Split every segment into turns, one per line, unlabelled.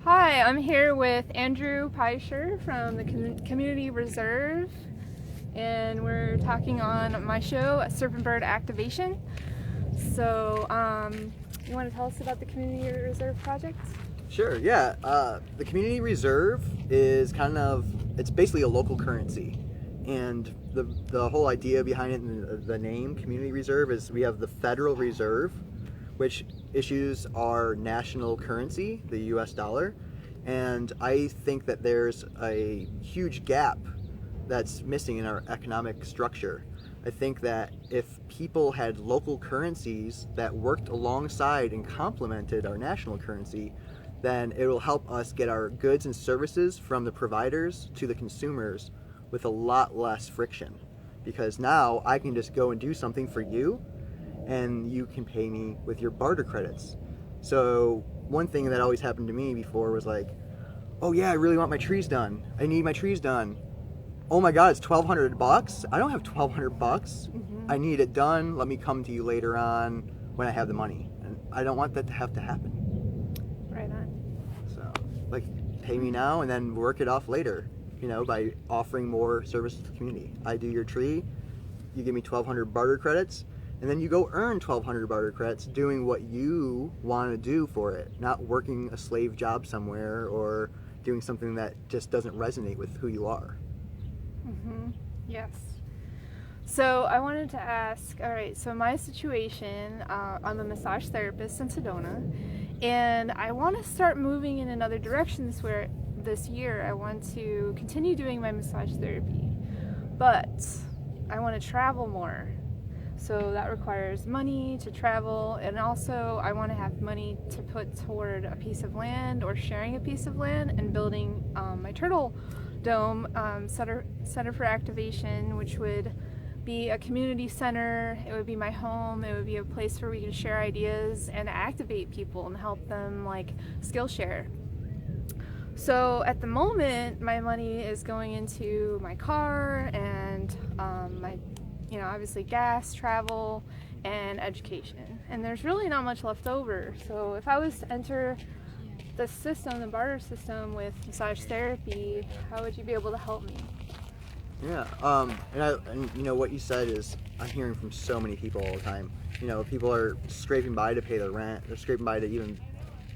Hi, I'm here with Andrew Pisher from the Community Reserve, and we're talking on my show, Serpentbird Activation. So, you want to tell us about the Community Reserve project?
Sure, yeah. The Community Reserve is it's basically a local currency. And the whole idea behind it and the name Community Reserve is we have the Federal Reserve, which issues our national currency, the US dollar. And I think that there's a huge gap that's missing in our economic structure. I think that if people had local currencies that worked alongside and complemented our national currency, then it will help us get our goods and services from the providers to the consumers with a lot less friction. Because now I can just go and do something for you and you can pay me with your barter credits. So one thing that always happened to me before was like, oh yeah, I really want my trees done. I need my trees done. Oh my God, it's $1,200? I don't have $1,200. I need it done. Let me come to you later on when I have the money. And I don't want that to have to happen.
Right on.
So, like, pay me now and then work it off later, by offering more service to the community. I do your tree, you give me 1,200 barter credits, and then you go earn 1,200 barter credits doing what you want to do for it, not working a slave job somewhere or doing something that just doesn't resonate with who you are.
Yes. So I wanted to ask, all right, so my situation, I'm a massage therapist in Sedona, and I want to start moving in another direction this year. I want to continue doing my massage therapy, but I want to travel more. So that requires money to travel, and also I want to have money to put toward a piece of land or sharing a piece of land and building my Turtle Dome Center for Activation, which would be a community center. It would be my home. It would be a place where we can share ideas and activate people and help them like skill share. So at the moment, my money is going into my car and my obviously gas, travel, and education. And there's really not much left over. So if I was to enter the barter system with massage therapy, how would you be able to help me?
Yeah, and what you said is I'm hearing from so many people all the time. People are scraping by to pay their rent. They're scraping by to even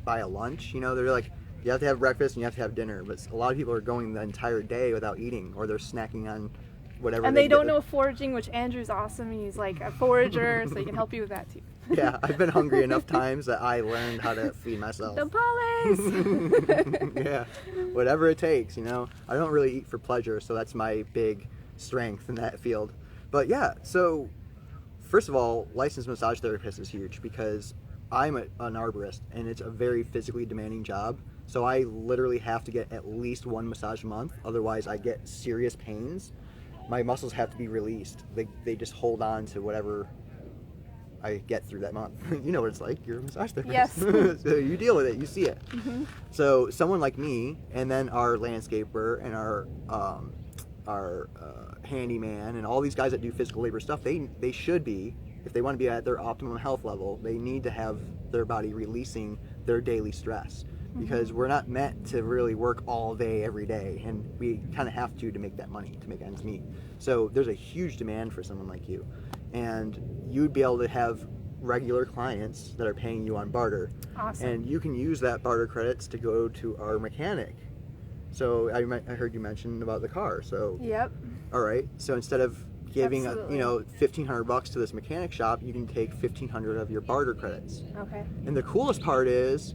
buy a lunch. They're like, you have to have breakfast and you have to have dinner. But a lot of people are going the entire day without eating, or they're snacking on whatever.
And they don't know foraging, which Andrew's awesome. He's like a forager, so he can help you with that too.
Yeah, I've been hungry enough times that I learned how to feed myself.
Tamales!
Yeah, whatever it takes, I don't really eat for pleasure, so that's my big strength in that field. But yeah, so first of all, licensed massage therapist is huge because I'm an arborist and it's a very physically demanding job. So I literally have to get at least one massage a month, otherwise I get serious pains. My muscles have to be released. They just hold on to whatever I get through that month. You know what it's like. You're a massage therapist.
Yes.
So you deal with it. You see it. So someone like me, and then our landscaper and our handyman, and all these guys that do physical labor stuff, they should be, if they want to be at their optimum health level, they need to have their body releasing their daily stress. Because we're not meant to really work all day, every day, and we kind of have to make that money, to make ends meet. So there's a huge demand for someone like you. And you'd be able to have regular clients that are paying you on barter.
Awesome.
And you can use that barter credits to go to our mechanic. So I heard you mention about the car. So
Yep.
All right. So instead of giving
Absolutely.
$1,500 to this mechanic shop, you can take 1,500 of your barter credits.
Okay.
And the coolest part is,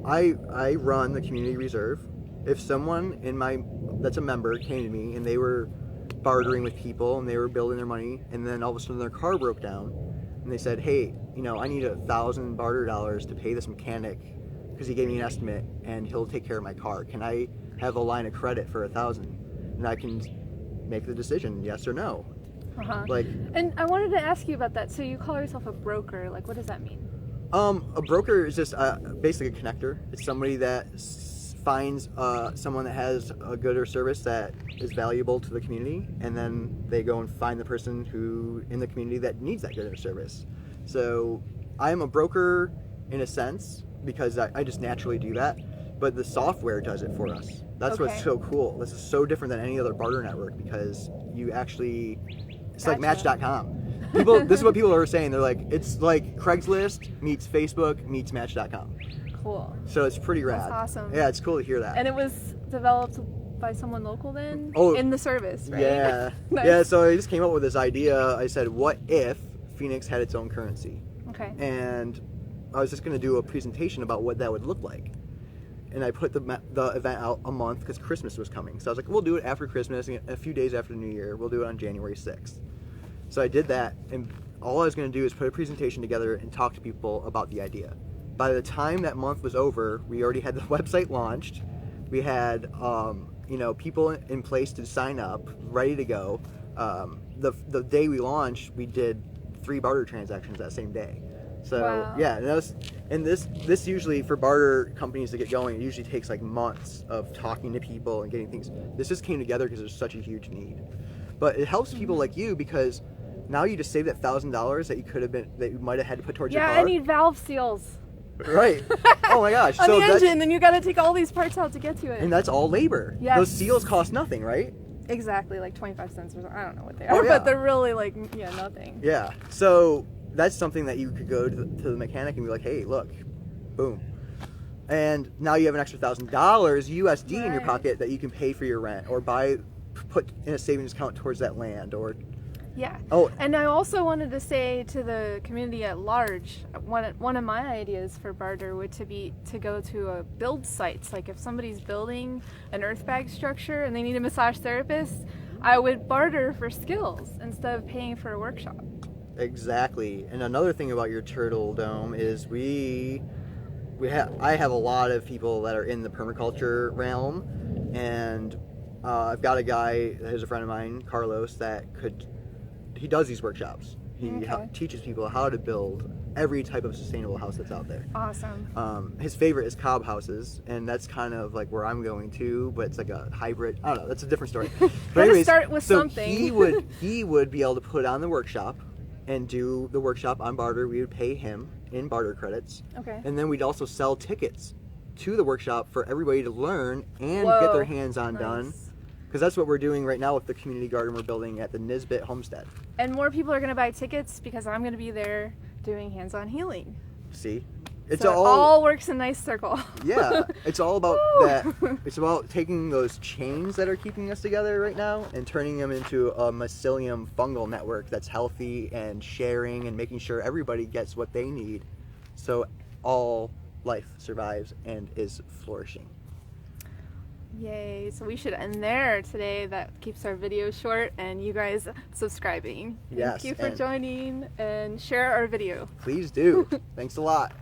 I run the community reserve. If someone that's a member came to me and they were bartering with people and they were building their money, and then all of a sudden their car broke down, and they said, hey, I need $1,000 barter dollars to pay this mechanic because he gave me an estimate and he'll take care of my car. Can I have a line of credit for $1,000? And I can make the decision, yes or no.
And I wanted to ask you about that. So you call yourself a broker. Like, what does that mean?
A broker is just basically a connector. It's somebody that finds someone that has a good or service that is valuable to the community, and then they go and find the person who in the community that needs that good or service. So I'm a broker in a sense because I just naturally do that. but the software does it for us. That's what's
Okay.
so cool. This is so different than any other barter network because you actually, it's like
Gotcha.
Match.com. People, this is what people are saying. They're like, it's like Craigslist meets Facebook meets Match.com.
Cool.
So it's pretty rad.
That's awesome.
Yeah, it's cool to hear that.
And it was developed by someone local then?
Oh,
in the service, right?
Yeah.
Nice.
Yeah, so I just came up with this idea. I said, what if Phoenix had its own currency?
Okay.
And I was just going to do a presentation about what that would look like. And I put the event out a month because Christmas was coming. So I was like, we'll do it after Christmas, and a few days after New Year. We'll do it on January 6th. So I did that, and all I was going to do is put a presentation together and talk to people about the idea. By the time that month was over, we already had the website launched. We had people in place to sign up, ready to go. The day we launched, we did 3 barter transactions that same day. So
Wow.
yeah, and this usually for barter companies to get going, it usually takes like months of talking to people and getting things. This just came together because there's such a huge need. But it helps people like you because now you just saved that $1,000 that you might have had to put towards your
Yeah,
car.
I need valve seals.
Right. Oh my gosh.
On
So
the
that's,
engine, then you got to take all these parts out to get to it.
and that's all labor.
Yes.
Those seals cost nothing, right?
Exactly, like 25 cents or something. I don't know what they
Oh,
are,
yeah.
but they're really like, nothing.
Yeah. So that's something that you could go to the mechanic and be like, hey, look, boom. And now you have an extra $1,000 USD in your
Right.
pocket that you can pay for your rent or put in a savings account towards that land or.
Yeah.
Oh.
And I also wanted to say to the community at large, one of my ideas for barter would to go to a build sites. Like if somebody's building an earth bag structure and they need a massage therapist, I would barter for skills instead of paying for a workshop.
Exactly. And another thing about your turtle dome is I have a lot of people that are in the permaculture realm, and I've got a guy who's a friend of mine, Carlos, he does these workshops. He
Okay.
teaches people how to build every type of sustainable house that's out there.
Awesome.
His favorite is cob houses, and that's kind of like where I'm going to, but it's like a hybrid. I don't know. That's a different story. But
Gotta start with
so
something.
he would be able to put on the workshop and do the workshop on barter. We would pay him in barter credits,
Okay.
and then we'd also sell tickets to the workshop for everybody to learn and
Whoa.
get their hands-on done.
Nice.
Because that's what we're doing right now with the community garden we're building at the Nisbet Homestead.
And more people are going to buy tickets because I'm going to be there doing hands-on healing.
See? It's
So it all works in a nice circle.
Yeah, it's all about
Woo.
that. It's about taking those chains that are keeping us together right now and turning them into a mycelium fungal network that's healthy and sharing and making sure everybody gets what they need so all life survives and is flourishing.
Yay. So we should end there today. That keeps our video short and you guys subscribing.
Yes,
Thank you for
and-
joining and share our video.
Please do. Thanks a lot.